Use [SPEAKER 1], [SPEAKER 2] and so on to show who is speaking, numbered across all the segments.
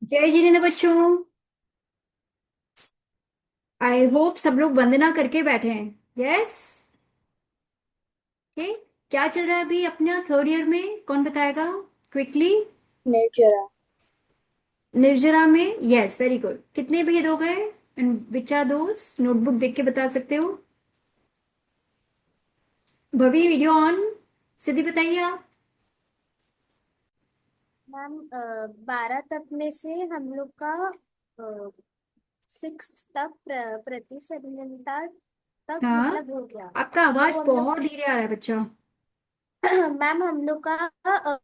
[SPEAKER 1] जय जिनेंद्र बच्चों। I hope सब लोग वंदना करके बैठे हैं। यस। ओके। क्या चल रहा है अभी अपना थर्ड ईयर में, कौन बताएगा क्विकली?
[SPEAKER 2] नेचर।
[SPEAKER 1] निर्जरा में, यस वेरी गुड। कितने भेद हो गए and which are those? Notebook देख के बता सकते हो। भवी वीडियो ऑन। सिद्धि बताइए आप।
[SPEAKER 2] मैम 12 तक में से हम लोग का सिक्स तक प्रतिशतता तक
[SPEAKER 1] हाँ,
[SPEAKER 2] मतलब हो गया।
[SPEAKER 1] आपका
[SPEAKER 2] वो
[SPEAKER 1] आवाज
[SPEAKER 2] हम लोग
[SPEAKER 1] बहुत धीरे आ रहा है बच्चा।
[SPEAKER 2] मैम हम लोग का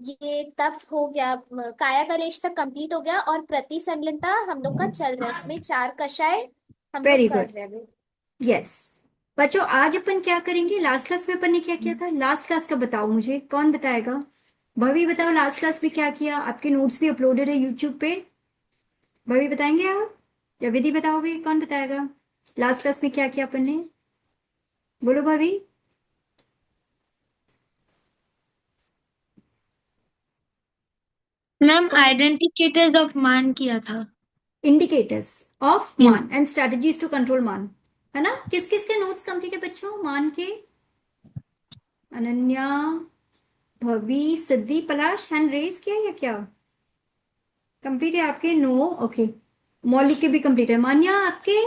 [SPEAKER 2] ये तक हो गया, काया कलेश तक कंप्लीट हो गया और प्रतिसंलग्नता हम लोग का चल रहा है, उसमें चार कषाय हम
[SPEAKER 1] वेरी
[SPEAKER 2] लोग
[SPEAKER 1] गुड।
[SPEAKER 2] कर रहे हैं अभी।
[SPEAKER 1] यस। बच्चों आज अपन क्या करेंगे? लास्ट क्लास में अपन ने क्या किया था? लास्ट क्लास का बताओ मुझे, कौन बताएगा? भवी बताओ, लास्ट क्लास में क्या किया? आपके नोट्स भी अपलोडेड है यूट्यूब पे। भवी बताएंगे आप या विधि बताओगे? कौन बताएगा लास्ट क्लास में क्या किया अपन ने? बोलो भवी।
[SPEAKER 3] मैम
[SPEAKER 1] कौन?
[SPEAKER 3] आइडेंटिकेटर्स ऑफ मान किया था।
[SPEAKER 1] Indicators of
[SPEAKER 3] yes.
[SPEAKER 1] मान एंड स्ट्रेटजीज टू कंट्रोल मान, है ना? किस किस के नोट्स कंप्लीट है बच्चों मान के? अनन्या, भवी, सिद्धि, पलाश। हैंड रेज किया या क्या? कंप्लीट है आपके? नो। ओके। मौलिक के भी कंप्लीट है। मान्या आपके?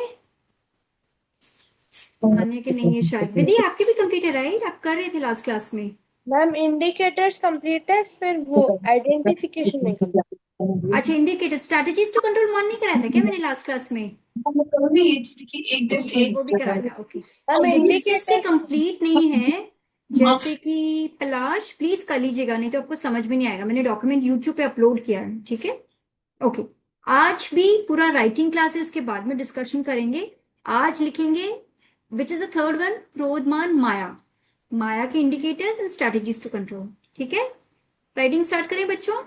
[SPEAKER 1] मान्या के नहीं है शायद। विधि आपके भी कंप्लीट है राइट? आप कर रहे थे लास्ट क्लास में।
[SPEAKER 2] मैम इंडिकेटर्स कंप्लीट है, फिर वो आइडेंटिफिकेशन नहीं कंप्लीट।
[SPEAKER 1] अच्छा, इंडिकेटर स्ट्रैटेजीज टू कंट्रोल मान नहीं कराया था क्या मैंने लास्ट क्लास में? वो भी कराया था, ओके।
[SPEAKER 2] मैम
[SPEAKER 1] ठीक है, जिस जिसके
[SPEAKER 2] इंडिकेटर
[SPEAKER 1] कंप्लीट नहीं है, जैसे कि पलाश, प्लीज कर लीजिएगा, नहीं तो आपको समझ में नहीं आएगा। मैंने डॉक्यूमेंट यूट्यूब पे अपलोड किया है, ठीक है? ओके। आज भी पूरा राइटिंग क्लास है, उसके बाद में डिस्कशन करेंगे। आज लिखेंगे which is the third one, क्रोधमान माया। माया के indicators and strategies to control. ठीक है, राइटिंग स्टार्ट करें बच्चों?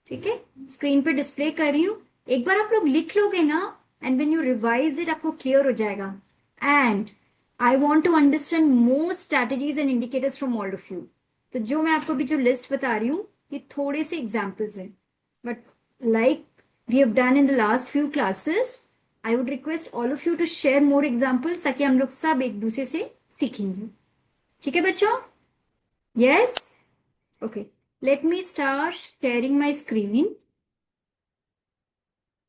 [SPEAKER 1] ठीक है, स्क्रीन पे डिस्प्ले कर रही हूं। एक बार आप लोग लिख लोगे ना, and when you revise it आपको क्लियर हो जाएगा। And I want to understand more strategies and indicators from all of you. तो जो मैं आपको अभी जो लिस्ट बता रही हूँ, ये थोड़े से एग्जाम्पल्स हैं, but like we have done in the last few classes, I would request all of you to share more examples, ताकि हम लोग सब एक दूसरे से सीखेंगे। ठीक है बच्चों? Yes. Okay, let me start sharing my screen.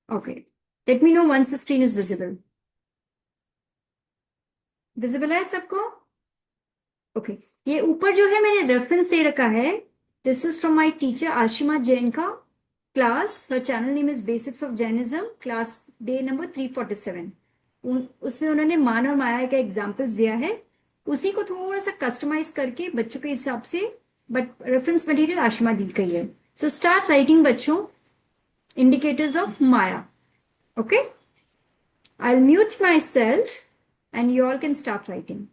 [SPEAKER 1] Okay, let me know once the screen is visible. Visible है सबको? ओके। ये ऊपर जो है मैंने रेफरेंस दे रखा है। This is from my teacher Ashima Jain का class. Her channel name is basics of Jainism, class day number 347। उसमें उन्होंने मान और माया का एग्जाम्पल्स दिया है, उसी को थोड़ा सा कस्टमाइज करके बच्चों के हिसाब से, बट रेफरेंस मटेरियल आशिमा दी का ही है। सो स्टार्ट राइटिंग बच्चों, indicators of Maya. Okay, I'll mute myself and you all can start writing.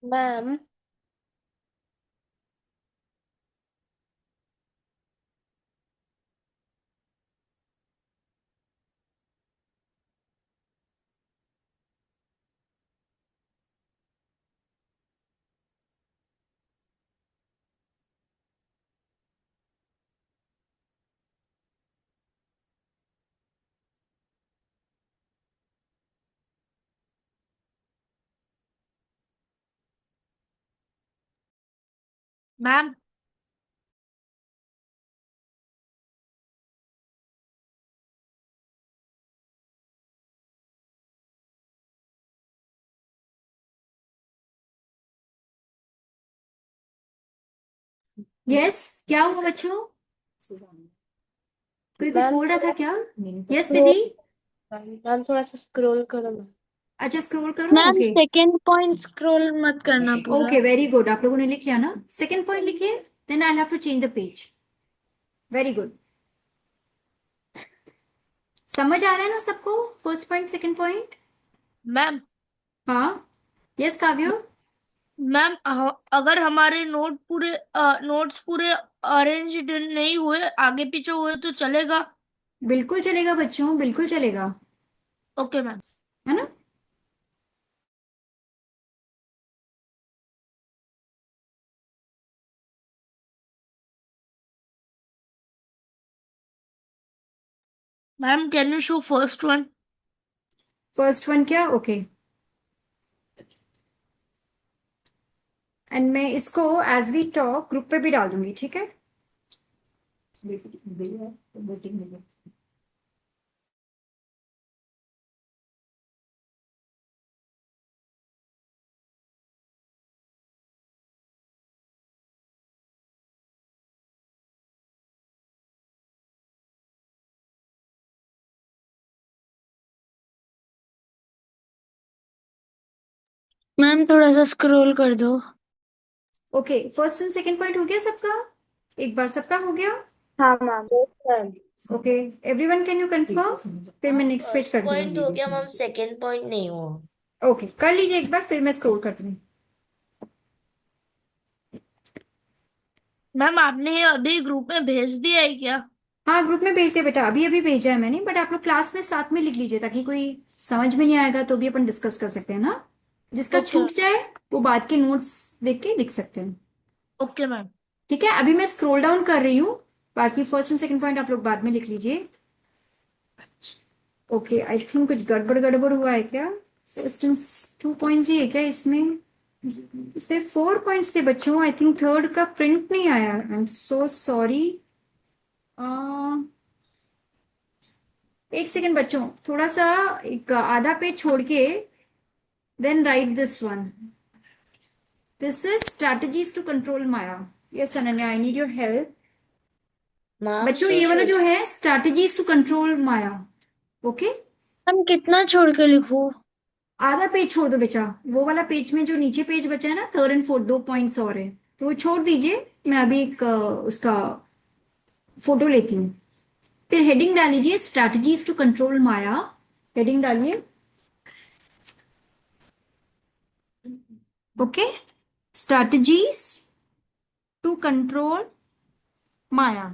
[SPEAKER 4] Ma'am ma'am
[SPEAKER 1] yes, क्या हुआ बच्चों? कोई कुछ
[SPEAKER 4] मैम
[SPEAKER 1] बोल रहा था क्या? यस
[SPEAKER 4] थोड़ा
[SPEAKER 1] विधि।
[SPEAKER 4] मैम थोड़ा सा स्क्रॉल करो ना।
[SPEAKER 1] अच्छा, स्क्रॉल करो।
[SPEAKER 3] Ma'am
[SPEAKER 1] okay.
[SPEAKER 3] Second point scroll मत करना पूरा।
[SPEAKER 1] ओके, वेरी गुड, आप लोगों ने लिख लिया ना? सेकंड पॉइंट लिखिए, then I have to change the page. Very good. समझ आ रहा है ना सबको? First point, second point.
[SPEAKER 4] Ma'am
[SPEAKER 1] हाँ। यस काव्य।
[SPEAKER 4] मैम अगर हमारे नोट्स पूरे अरेंज नहीं हुए, आगे पीछे हुए तो चलेगा?
[SPEAKER 1] बिल्कुल चलेगा बच्चों, बिल्कुल चलेगा।
[SPEAKER 4] Okay ma'am.
[SPEAKER 1] है ना?
[SPEAKER 4] Ma'am can you show first one?
[SPEAKER 1] First one क्या? ओके। एंड मैं इसको एज वी टॉक ग्रुप पे भी डाल दूंगी, ठीक है?
[SPEAKER 3] मैम थोड़ा सा स्क्रॉल कर दो।
[SPEAKER 1] Okay, first and second point हो गया सबका? एक बार सबका हो गया?
[SPEAKER 4] हाँ ma'am. Ma'am
[SPEAKER 1] okay, everyone can you confirm? फिर मैं नेक्स्ट पेज
[SPEAKER 5] फर्स्ट
[SPEAKER 1] कर
[SPEAKER 5] पॉइंट हो गया
[SPEAKER 1] दूंगी।
[SPEAKER 5] मैम, सेकंड पॉइंट नहीं हुआ।
[SPEAKER 1] ओके, कर लीजिए एक बार, फिर मैं स्क्रॉल कर दूंगी।
[SPEAKER 4] मैम आपने ये अभी ग्रुप में भेज दिया है क्या?
[SPEAKER 1] हाँ, ग्रुप में भेज दिया बेटा, अभी अभी भेजा है मैंने, बट आप लोग क्लास में साथ में लिख लीजिए, ताकि कोई समझ में नहीं आएगा तो भी अपन डिस्कस कर सकते हैं ना। जिसका
[SPEAKER 4] ओके।
[SPEAKER 1] छूट जाए वो बाद के नोट्स देख के लिख सकते हैं।
[SPEAKER 4] Okay ma'am.
[SPEAKER 1] ठीक है, अभी मैं स्क्रॉल डाउन कर रही हूँ। बाकी फर्स्ट एंड सेकंड पॉइंट आप लोग बाद में लिख लीजिए। ओके, आई थिंक कुछ गड़बड़ गड़बड़ हुआ है क्या? डिस्टेंस 2 पॉइंट्स ही है क्या इसमें? इसमें 4 पॉइंट्स थे बच्चों, आई थिंक थर्ड का प्रिंट नहीं आया, आई एम सो सॉरी। एक सेकंड बच्चों, थोड़ा सा एक आधा पेज छोड़ के then write this one. This is strategies to control maya. Yes Ananya, I need your help.
[SPEAKER 5] Ma'am
[SPEAKER 1] बच्चों
[SPEAKER 5] श्योर
[SPEAKER 1] ये वाला
[SPEAKER 5] श्योर।
[SPEAKER 1] जो है strategies to control maya. Okay.
[SPEAKER 3] Ma'am कितना छोड़ के लिखूं?
[SPEAKER 1] आधा पेज छोड़ दो बेटा। वो वाला पेज में जो नीचे पेज बचा है ना, थर्ड एंड फोर्थ 2 पॉइंट्स और है, तो वो छोड़ दीजिए। मैं अभी एक उसका फोटो लेती हूँ। फिर हेडिंग डाल लीजिए, strategies to control maya. Heading डालिए। Okay, strategies to control maya.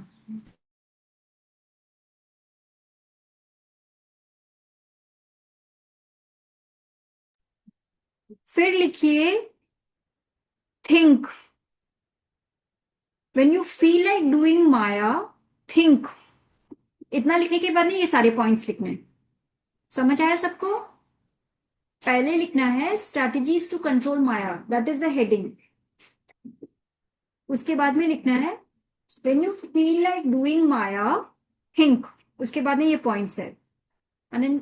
[SPEAKER 1] फिर लिखिए think. When you feel like doing maya, think. इतना लिखने के बाद नहीं, ये सारे पॉइंट्स लिखने हैं। समझ आया सबको? पहले लिखना है strategies to control maya, that is the heading. उसके बाद में लिखना है when you feel like doing maya, think. उसके बाद में ये पॉइंट्स है। अनन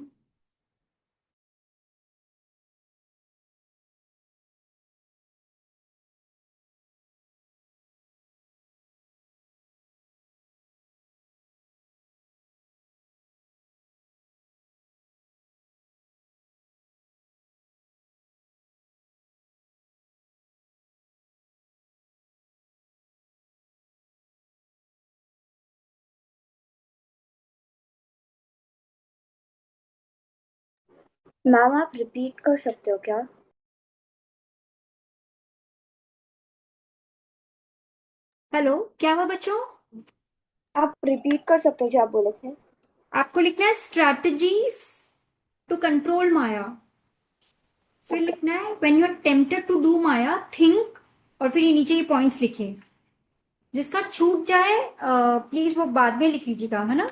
[SPEAKER 6] मैम आप रिपीट कर सकते हो क्या?
[SPEAKER 1] हेलो, क्या हुआ बच्चों?
[SPEAKER 2] आप रिपीट कर सकते हो जो आप बोले थे?
[SPEAKER 1] आपको लिखना है स्ट्रैटेजीज टू कंट्रोल माया, फिर लिखना है when you are tempted to do maya think, और फिर ये नीचे ये पॉइंट्स लिखे। जिसका छूट जाए प्लीज वो बाद में लिख लीजिएगा, है ना?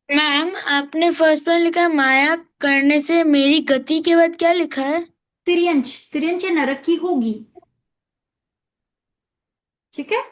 [SPEAKER 3] मैम आपने फर्स्ट में लिखा है माया करने से मेरी गति के बाद क्या लिखा है?
[SPEAKER 1] तिर्यंच, तिर्यंच या नरक की होगी, ठीक है?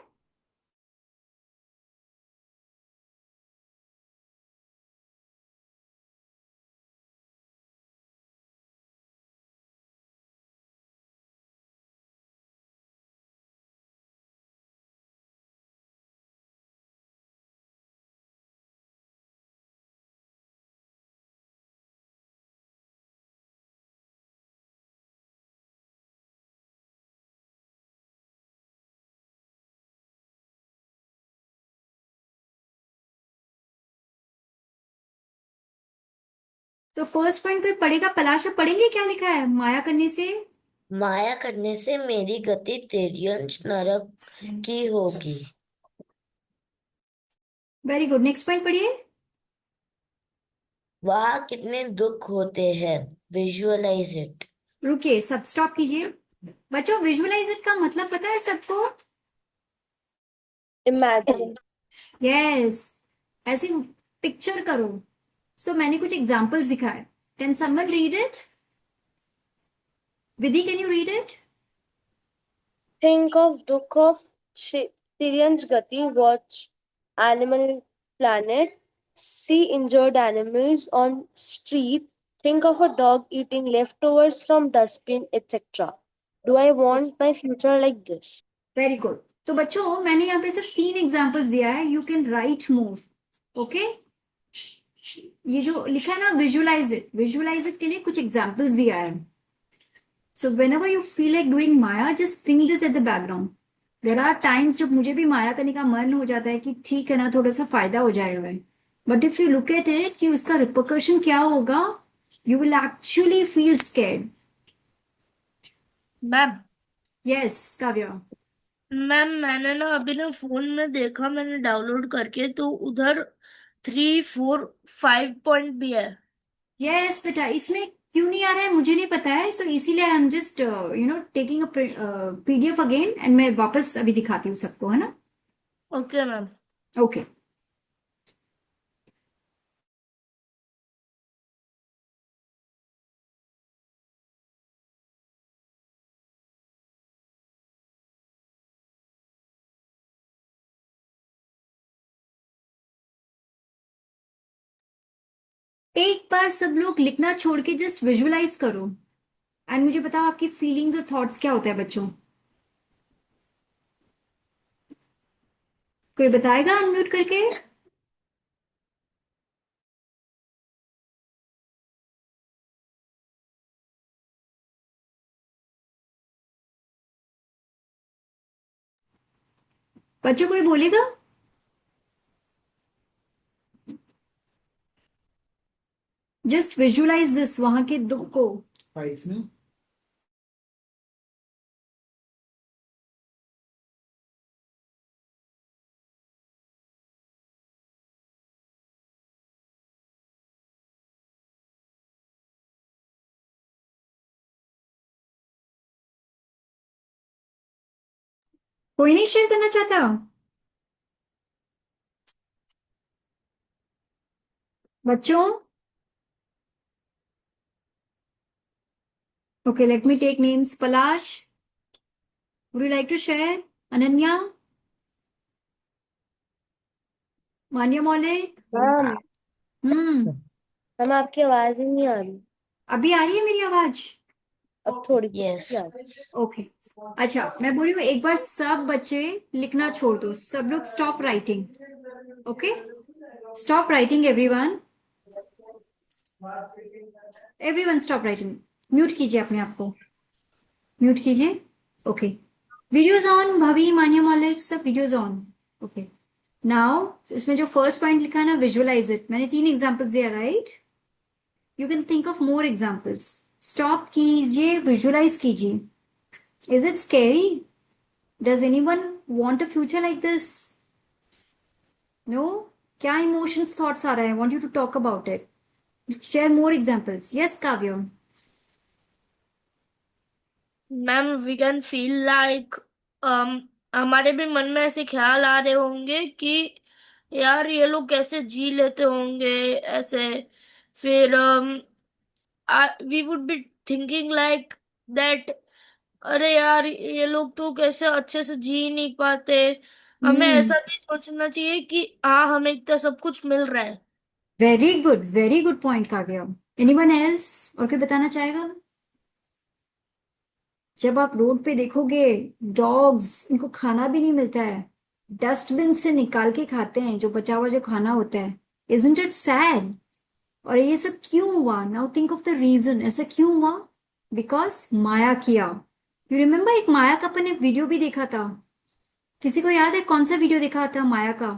[SPEAKER 1] तो फर्स्ट पॉइंट कोई पढ़ेगा? पलाश आप पढ़ेंगे क्या लिखा है माया करने से?
[SPEAKER 5] माया करने से मेरी गति तिर्यंच नरक की होगी।
[SPEAKER 1] वेरी गुड, नेक्स्ट पॉइंट पढ़िए।
[SPEAKER 5] वह कितने दुख होते हैं, विजुअलाइज इट।
[SPEAKER 1] रुकिए, सब स्टॉप कीजिए। बच्चों, विजुअलाइज इट का मतलब पता है सबको?
[SPEAKER 2] इमेजिन।
[SPEAKER 1] यस, ऐसे पिक्चर करो। सो मैंने कुछ एग्जांपल्स दिखाए। Can someone read it? Vidhi, can you read it?
[SPEAKER 6] Think of Dukh of Syrian's Gati, watch Animal Planet, see injured animals on street, think of a dog eating leftovers from dustbin, etc. Do I want my future like this?
[SPEAKER 1] Very good. तो बच्चों, मैंने यहाँ पे सिर्फ 3 examples दिया है, you can write more. Okay, ये जो लिखा है ना विजुअलाइज इट के लिए कुछ एग्जांपल्स दिया है। सो whenever you feel like doing Maya, just think this at the background. There are times जब मुझे भी माया करने का मन हो जाता है कि ठीक है ना, थोड़ा सा फायदा हो जाएगा। But if you look at it कि उसका रिपरकशन क्या होगा, you will actually feel scared.
[SPEAKER 4] Ma'am
[SPEAKER 1] yes Kavya.
[SPEAKER 4] Ma'am मैंने ना अभी ना फोन में देखा, मैंने डाउनलोड करके, तो उधर 3, 4, 5 पॉइंट भी है।
[SPEAKER 1] यस बेटा, इसमें क्यों नहीं आ रहा है मुझे नहीं पता है। सो इसीलिए I am just taking a PDF again, and मैं वापस अभी दिखाती हूँ सबको, है ना?
[SPEAKER 4] Okay ma'am.
[SPEAKER 1] ओके। एक बार सब लोग लिखना छोड़ के जस्ट विजुअलाइज करो, एंड मुझे बताओ आपकी फीलिंग्स और थॉट्स क्या होता है बच्चों। कोई बताएगा अनम्यूट करके? बच्चों कोई बोलेगा? जस्ट विजुअलाइज दिस, वहां के दुख को।
[SPEAKER 7] इसमें
[SPEAKER 1] कोई नहीं शेयर करना चाहता? बच्चों, okay, let me take names. Palash, would you like to share? Ananya, Manya Maulik.
[SPEAKER 6] Ma'am
[SPEAKER 1] hmm.
[SPEAKER 6] Ma'am आपकी आवाज ही नहीं आ रही।
[SPEAKER 1] अभी आ रही है मेरी आवाज?
[SPEAKER 6] अब थोड़ी
[SPEAKER 5] यस।
[SPEAKER 6] सी आ रही।
[SPEAKER 1] ओके। अच्छा, मैं बोल रही हूँ एक बार सब बच्चे लिखना छोड़ दो, सब लोग stop writing. Okay, stop writing everyone, everyone stop writing. Mute कीजिए अपने आप को, म्यूट कीजिए। ओके, वीडियोज ऑन, भाभी, मान्या मौलिक, सब वीडियोज ऑन। ओके, नाउ इसमें जो फर्स्ट पॉइंट लिखा है ना विजुअलाइज इट, मैंने 3 एग्जांपल्स दिया, right? You can think of more examples. Stop कीजिए, विजुअलाइज कीजिए। Is it scary? Does anyone want a future like this? No? क्या emotions thoughts आ रहा है? I want you to talk about it. Share more examples. Yes, Kavya.
[SPEAKER 4] Ma'am we can feel like हमारे भी मन में ऐसे ख्याल आ रहे होंगे कि यार ये लोग कैसे जी लेते होंगे ऐसे। फिर we would be thinking like that, अरे यार ये लोग तो कैसे अच्छे से जी नहीं पाते। हमें
[SPEAKER 1] Hmm.
[SPEAKER 4] ऐसा भी सोचना चाहिए कि हाँ हमें इतना सब कुछ मिल रहा है।
[SPEAKER 1] Very good point, Kavya. Anyone else? और कोई बताना चाहेगा? जब आप रोड पे देखोगे डॉग्स, इनको खाना भी नहीं मिलता है, डस्टबिन से निकाल के खाते हैं जो बचा हुआ जो खाना होता है। Isn't it sad? और ये सब क्यों हुआ? Now think of the reason, ऐसा क्यों हुआ? बिकॉज माया किया। यू रिमेम्बर एक माया का अपन ने वीडियो भी देखा था। किसी को याद है कौन सा वीडियो देखा था माया का?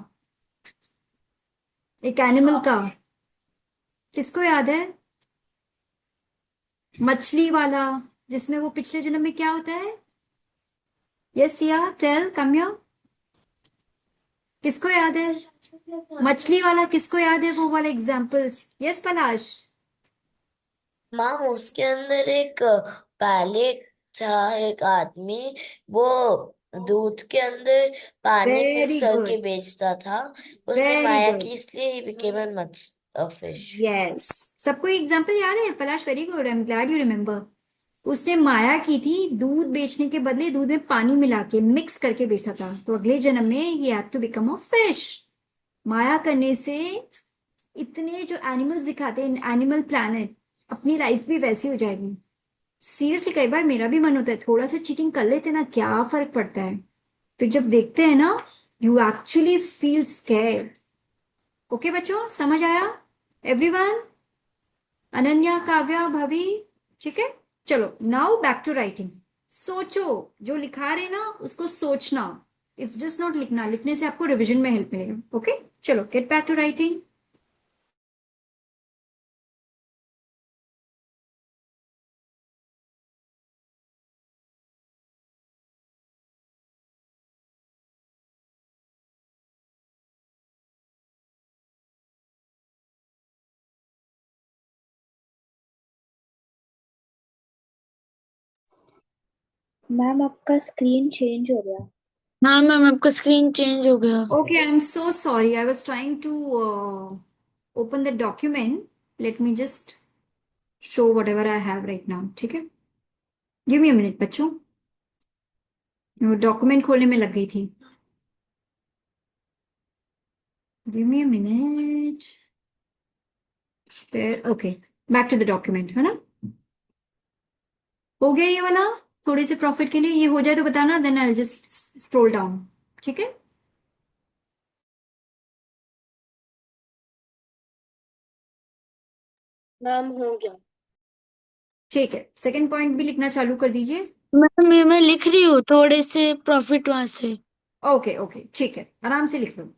[SPEAKER 1] एक एनिमल का। किसको याद है? मछली वाला, जिसमें वो पिछले जन्म में क्या होता है? यस या टेल कम्या, किसको याद है? मछली वाला किसको याद है? वो वाला एग्जाम्पल्स। यस पलाश।
[SPEAKER 5] मैम उसके अंदर एक पहले था एक आदमी, वो दूध के अंदर पानी मिक्स
[SPEAKER 1] वेरी
[SPEAKER 5] करके
[SPEAKER 1] गुड,
[SPEAKER 5] बेचता था। उसने
[SPEAKER 1] वेरी
[SPEAKER 5] माया
[SPEAKER 1] गुड।
[SPEAKER 5] की, इसलिए ही became an much fish.
[SPEAKER 1] Yes, सबको एग्जाम्पल याद है? Palash very good, I am glad you remember. उसने माया की थी, दूध बेचने के बदले दूध में पानी मिला के मिक्स करके बेचा था, तो अगले जन्म में ही had to become a fish. माया करने से इतने जो एनिमल्स दिखाते हैं एनिमल प्लैनेट, अपनी लाइफ भी वैसी हो जाएगी। सीरियसली कई बार मेरा भी मन होता है थोड़ा सा चीटिंग कर लेते ना, क्या फर्क पड़ता है। फिर जब देखते हैं ना, you actually feel scared. Okay बच्चों, समझ आया? एवरीवन, अनन्या, काव्या, भाभी, ठीक है। चलो नाउ बैक टू राइटिंग। सोचो, जो लिखा रहे ना उसको सोचना। इट्स जस्ट नॉट लिखना, लिखने से आपको रिवीजन में हेल्प मिलेगा। ओके, चलो get back to writing.
[SPEAKER 7] Ma'am आपका स्क्रीन चेंज हो गया।
[SPEAKER 3] हाँ मैम, आपका स्क्रीन चेंज हो गया।
[SPEAKER 1] Okay, I'm so sorry. I was trying to open the document. Let me just show whatever I have right now. ठीक है? Give me a minute, बच्चों। मैं डॉक्यूमेंट खोलने में लग गई थी। Give me a minute. There, okay. Back to the document, है ना? हो गया ये वाला? थोड़े से प्रॉफिट के लिए ये हो जाए तो बताना, then I just scroll down. ठीक है?
[SPEAKER 6] मैम हो गया।
[SPEAKER 1] ठीक है, सेकंड पॉइंट भी लिखना चालू कर दीजिए।
[SPEAKER 3] मैम ये मैं लिख रही हूँ थोड़े से प्रॉफिट वहां से।
[SPEAKER 1] ओके ओके, ठीक है, आराम से लिख लो।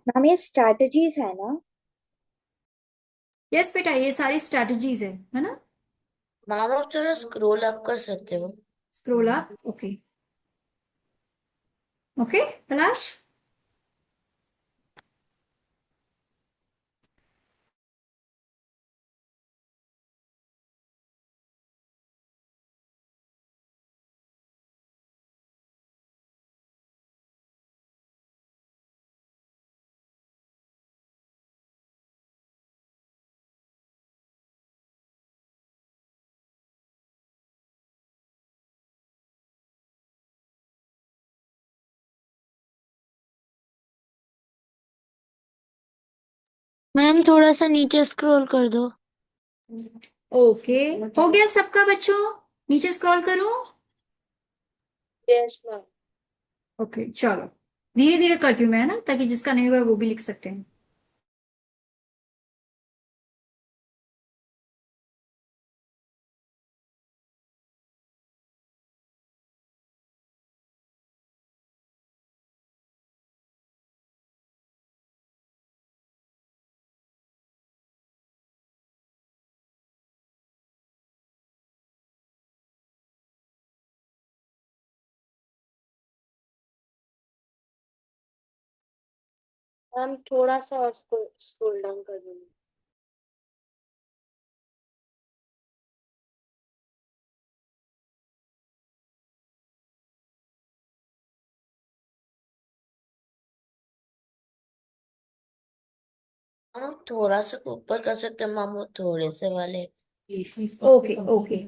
[SPEAKER 7] मैम ये स्ट्रैटेजीज है ना?
[SPEAKER 1] यस बेटा, ये सारी स्ट्रैटेजीज है ना?
[SPEAKER 5] मैम आप थोड़ा स्क्रोल अप कर सकते हो।
[SPEAKER 1] Scroll up, okay. ओके पलाश।
[SPEAKER 3] मैम थोड़ा सा नीचे स्क्रॉल कर दो।
[SPEAKER 1] ओके, हो गया सबका बच्चों? नीचे स्क्रॉल करो।
[SPEAKER 6] Yes ma'am.
[SPEAKER 1] ओके चलो, धीरे धीरे करती हूँ मैं, है ना, ताकि जिसका नहीं हुआ वो भी लिख सकते हैं।
[SPEAKER 6] मैम थोड़ा सा और स्क्रॉल डाउन कर दूंगी।
[SPEAKER 5] हम थोड़ा सा ऊपर कर सकते हैं मैम, वो थोड़े से वाले।
[SPEAKER 1] Okay okay.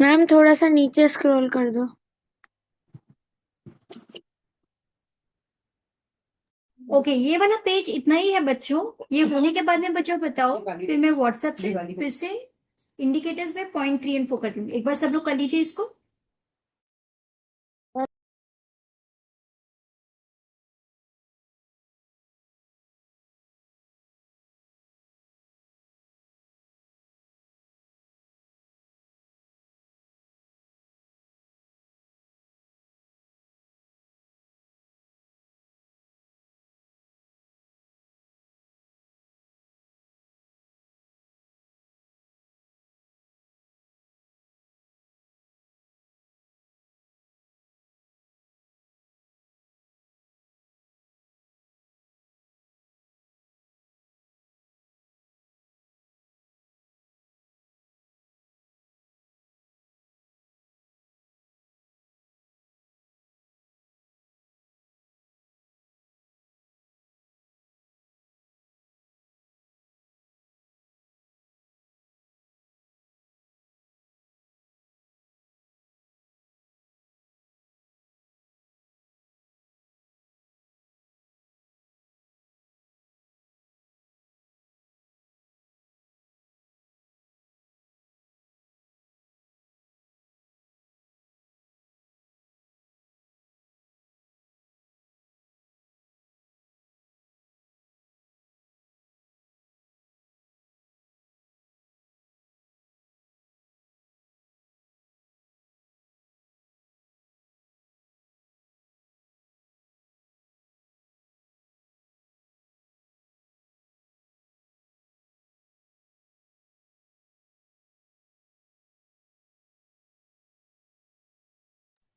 [SPEAKER 3] मैम थोड़ा सा नीचे स्क्रॉल कर दो।
[SPEAKER 1] ओके, ये वाला पेज इतना ही है बच्चों। ये होने के बाद में बच्चों बताओ, फिर मैं व्हाट्सएप से फिर से इंडिकेटर्स में .3 और 4 कर दूंगी। एक बार सब लोग कर लीजिए इसको।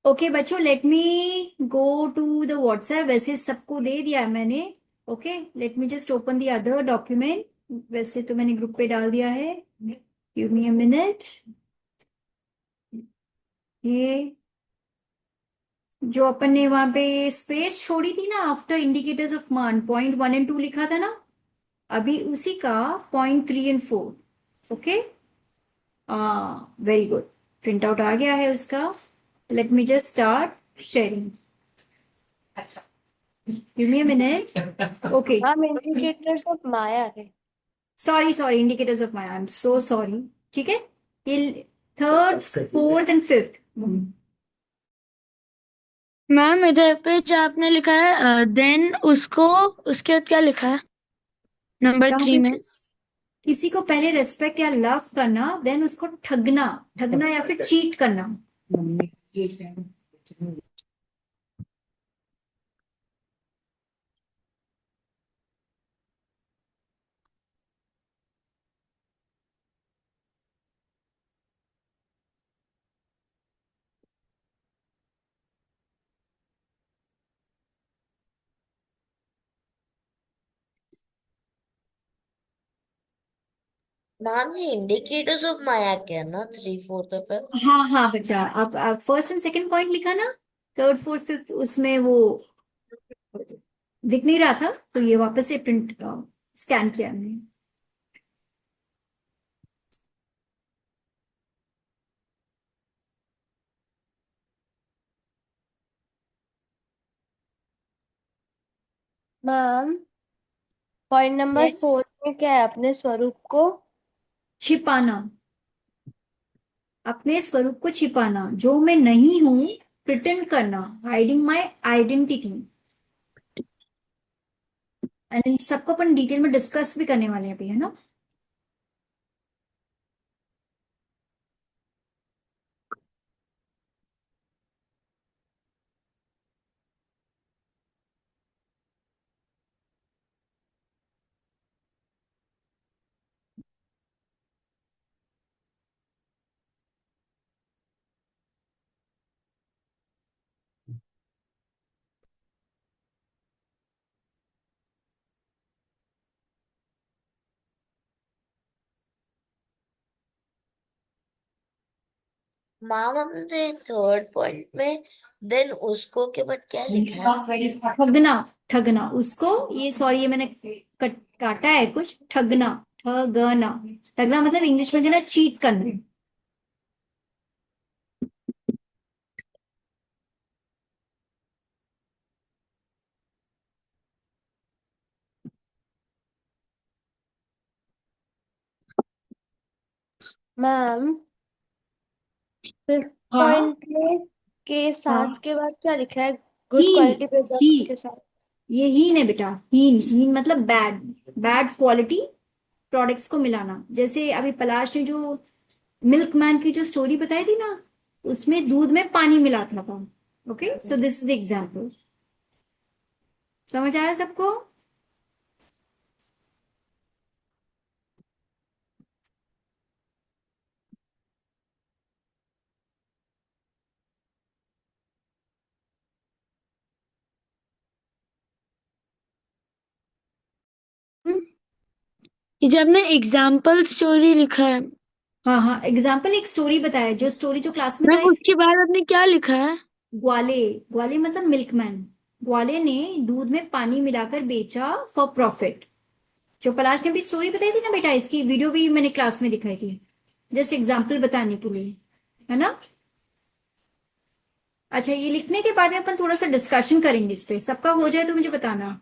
[SPEAKER 1] ओके बच्चों, let me go to the WhatsApp. वैसे सबको दे दिया है मैंने। Okay, let me just open the other document. वैसे तो मैंने ग्रुप पे डाल दिया है। Give me a minute. ये जो अपन ने वहां पे स्पेस छोड़ी थी ना, आफ्टर इंडिकेटर्स ऑफ मान, .1 और 2 लिखा था ना, अभी उसी का .3 और 4। Okay, very good. Print out आ गया है उसका। Let me just start sharing. Give me a minute. Okay.
[SPEAKER 6] Ma'am indicators of माया है.
[SPEAKER 1] सॉरी सॉरी, इंडिकेटर्स ऑफ माया, आई एम सो सॉरी. ठीक है, ये third, fourth and fifth.
[SPEAKER 3] Ma'am इधर पे जो आपने लिखा है देन उसको उसके बाद क्या लिखा है नंबर
[SPEAKER 1] कहाँ
[SPEAKER 3] 3
[SPEAKER 1] पे?
[SPEAKER 3] में?
[SPEAKER 1] किसी को पहले रेस्पेक्ट या लव करना, देन उसको ठगना, ठगना या फिर चीट करना.
[SPEAKER 5] मैम ये इंडिकेटर्स ऑफ माया क्या है ना, 3/4 पे?
[SPEAKER 1] हाँ हाँ बच्चा, आप फर्स्ट एंड सेकंड पॉइंट लिखा ना, थर्ड फोर्थ फिफ्थ, उसमें वो दिख नहीं रहा था, तो ये वापस से प्रिंट स्कैन किया हमने.
[SPEAKER 6] Ma'am point number
[SPEAKER 1] yes.
[SPEAKER 6] 4 में क्या है? अपने स्वरूप को
[SPEAKER 1] छिपाना, अपने स्वरूप को छिपाना, जो मैं नहीं हूं, प्रिटेंड करना, hiding my identity. And in सबको अपन डिटेल में डिस्कस भी करने वाले हैं अभी, है ना.
[SPEAKER 5] मैम हमने थर्ड पॉइंट में देन उसको के बाद क्या लिखा है?
[SPEAKER 1] ठगना, ठगना उसको, ये सॉरी, ये मैंने काटा है कुछ. ठगना, ठगना, ठगना मतलब इंग्लिश में कहना चीट करना.
[SPEAKER 6] मैम फिफ्थ
[SPEAKER 1] हाँ
[SPEAKER 6] पॉइंट में के साथ
[SPEAKER 1] हाँ.
[SPEAKER 6] के बाद क्या लिखा है? गुड
[SPEAKER 1] हीन,
[SPEAKER 6] क्वालिटी प्रोडक्ट्स
[SPEAKER 1] ही,
[SPEAKER 6] के साथ.
[SPEAKER 1] ये हीन है बेटा. हीन, हीन मतलब बैड, बैड क्वालिटी प्रोडक्ट्स को मिलाना. जैसे अभी पलाश ने जो मिल्कमैन की जो स्टोरी बताई थी ना, उसमें दूध में पानी मिलाता था. Okay, so this is the example. समझ आया सबको?
[SPEAKER 3] ये जो आपने एग्जाम्पल स्टोरी लिखा है
[SPEAKER 1] हाँ हाँ, एग्जाम्पल एक स्टोरी बताया, जो स्टोरी जो क्लास में
[SPEAKER 3] मैम
[SPEAKER 1] कराई थी.
[SPEAKER 3] उसके बाद आपने क्या लिखा है?
[SPEAKER 1] ग्वाले, ग्वाले मतलब मिल्कमैन. ग्वाले ने दूध में पानी मिलाकर बेचा फॉर प्रॉफिट. जो पलाश ने भी स्टोरी बताई थी ना बेटा, इसकी वीडियो भी मैंने क्लास में दिखाई थी, जस्ट एग्जाम्पल बताने के लिए, है ना. अच्छा, ये लिखने के बाद में अपन थोड़ा सा डिस्कशन करेंगे इस पे. सबका हो जाए तो मुझे बताना.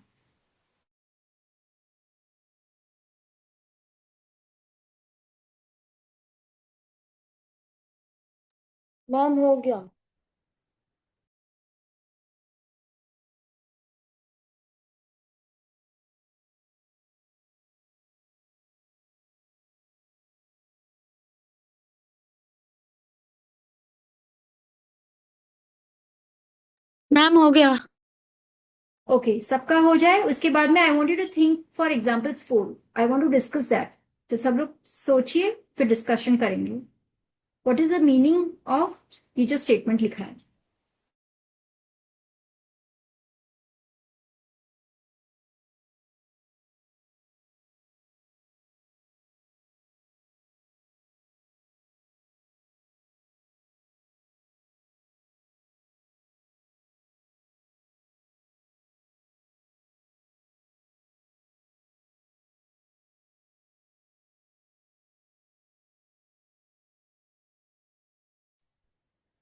[SPEAKER 6] मैम हो गया.
[SPEAKER 3] मैम हो गया.
[SPEAKER 1] ओके, सबका हो जाए उसके बाद में I want you to think for examples 4. I want to discuss that. तो सब लोग सोचिए, फिर डिस्कशन करेंगे. What is the meaning of ये जो स्टेटमेंट लिखा है.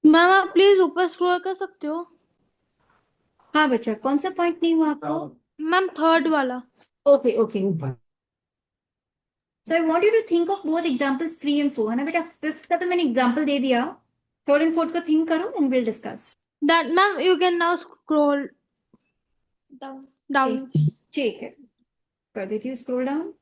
[SPEAKER 6] मैम आप प्लीज ऊपर स्क्रॉल कर सकते हो?
[SPEAKER 1] हाँ बच्चा, कौन सा पॉइंट नहीं हुआ आपको?
[SPEAKER 4] मैम थर्ड वाला।
[SPEAKER 1] Okay okay, so I want you to think of both examples 3 and 4, है ना बेटा? फिफ्थ का तो मैंने एग्जांपल दे दिया, थर्ड एंड फोर्थ को थिंक करो and will discuss.
[SPEAKER 4] That ma'am, you can now scroll down.
[SPEAKER 1] ठीक है, कर देती हूँ स्क्रॉल डाउन।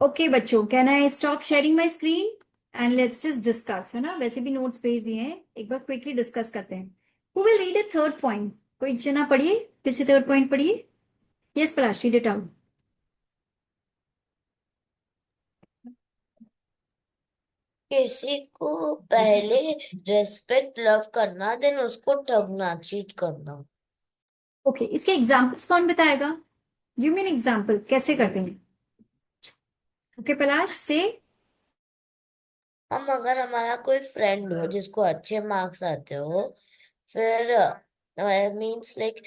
[SPEAKER 1] ओके बच्चों, can I stop sharing my screen and let's just discuss, है ना? वैसे भी नोट्स भेज दिए हैं, एक बार क्विकली डिस्कस करते हैं। Who will read A third point? कोई जना पढ़िए, किसी थर्ड पॉइंट पढ़िए। Yes Palash, read it out.
[SPEAKER 5] किसी को पहले रेस्पेक्ट लव करना, देन उसको ठगना, चीट करना।
[SPEAKER 1] ओके, इसके एग्जाम्पल्स कौन बताएगा? गिव मी एन एग्जाम्पल, कैसे करते हैं? ओके पलाश से।
[SPEAKER 5] हम अगर हमारा कोई फ्रेंड हो जिसको अच्छे मार्क्स आते हो, फिर मीन्स लाइक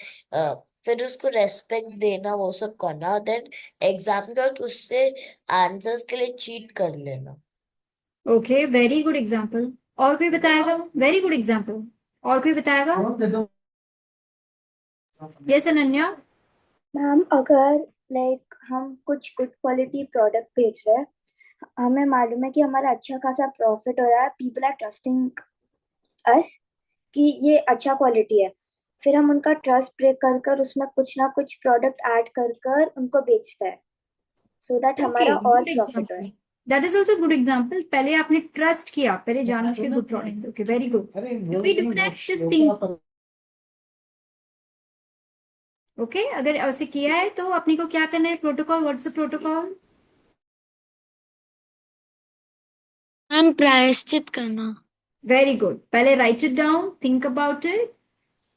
[SPEAKER 5] फिर उसको रेस्पेक्ट देना, वो सब करना, देन एग्जाम के वक्त उससे आंसर्स के लिए चीट कर लेना।
[SPEAKER 1] Okay, very good example. और कोई बताएगा? Very good example. और कोई बताएगा? यस अनन्या।
[SPEAKER 7] मैम अगर लाइक हम कुछ गुड क्वालिटी प्रोडक्ट बेच रहे हैं, हमें मालूम है कि हमारा अच्छा खासा प्रॉफिट हो रहा है, पीपल आर ट्रस्टिंग अस कि ये अच्छा क्वालिटी है, फिर हम उनका ट्रस्ट ब्रेक कर कर उसमें कुछ ना कुछ प्रोडक्ट ऐड कर कर उनको बेचते हैं, सो दैट
[SPEAKER 1] ओके,
[SPEAKER 7] हमारा और
[SPEAKER 1] गुड
[SPEAKER 7] प्रॉफिट हो।
[SPEAKER 1] Example, that is also good example. पहले आपने ट्रस्ट किया, पहले जान के good products. Okay, very good. Do we do that? Just think. Okay, अगर ऐसे किया है तो अपने को क्या करना है? Protocol, what's the protocol?
[SPEAKER 3] Ma'am प्रायश्चित करना।
[SPEAKER 1] वेरी गुड, पहले right it down, think about it.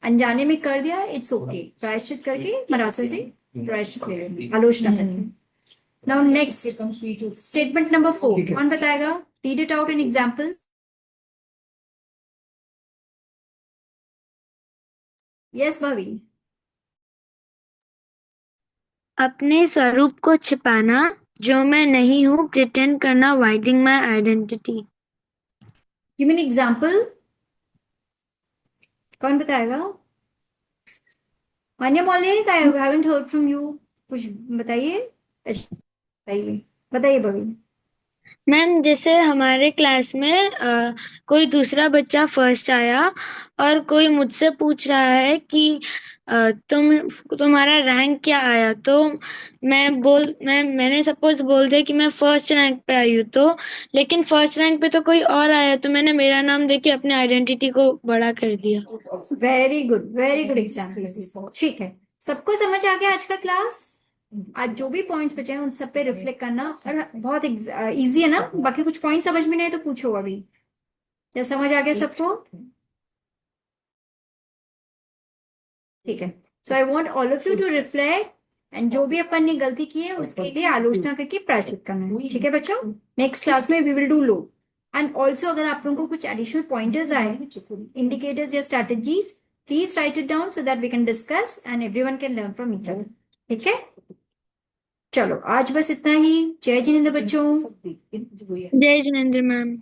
[SPEAKER 1] अनजाने में कर दिया, इट्स ओके, प्रायश्चित करके मरासा से प्रायश्चित ले लेंगे, आलोचना करके। नाउ नेक्स्ट स्टेटमेंट नंबर 4, कौन बताएगा? Read it out in example. Yes भाभी।
[SPEAKER 3] अपने स्वरूप को छिपाना, जो मैं नहीं हूँ प्रिटेंड करना, hiding my identity.
[SPEAKER 1] Give me an example, कौन बताएगा? Manya Maulik, I haven't heard from you, कुछ बताइए। अच्छा, बताइए बताइए भाभी।
[SPEAKER 3] मैम जैसे हमारे क्लास में कोई दूसरा बच्चा फर्स्ट आया और कोई मुझसे पूछ रहा है कि तुम्हारा रैंक क्या आया, तो मैंने सपोज बोल दिया कि मैं फर्स्ट रैंक पे आई हूँ, तो लेकिन फर्स्ट रैंक पे तो कोई और आया, तो मैंने मेरा नाम देके अपने आइडेंटिटी को बड़ा कर दिया।
[SPEAKER 1] Very good example. ठीक है, सबको समझ आ गया आज का क्लास? आज जो भी पॉइंट्स बचे हैं उन सब पे रिफ्लेक्ट करना, और बहुत इजी है ना? बाकी कुछ पॉइंट समझ में नहीं तो पूछो अभी। क्या समझ आ गया सबको? ठीक है, so I want all of you to reflect, and जो भी अपन ने गलती की है उसके लिए आलोचना करके प्रायश्चित करना है। ठीक है बच्चों, नेक्स्ट क्लास में वी विल डू लो। एंड ऑल्सो अगर आप लोगों को कुछ एडिशनल पॉइंटर्स आए, इंडिकेटर्स या strategies, please write it down so that we can discuss and everyone can learn from each other. ठीक है, चलो आज बस इतना ही। जय जिनेंद्र बच्चों।
[SPEAKER 3] जय जिनेंद्र मैम।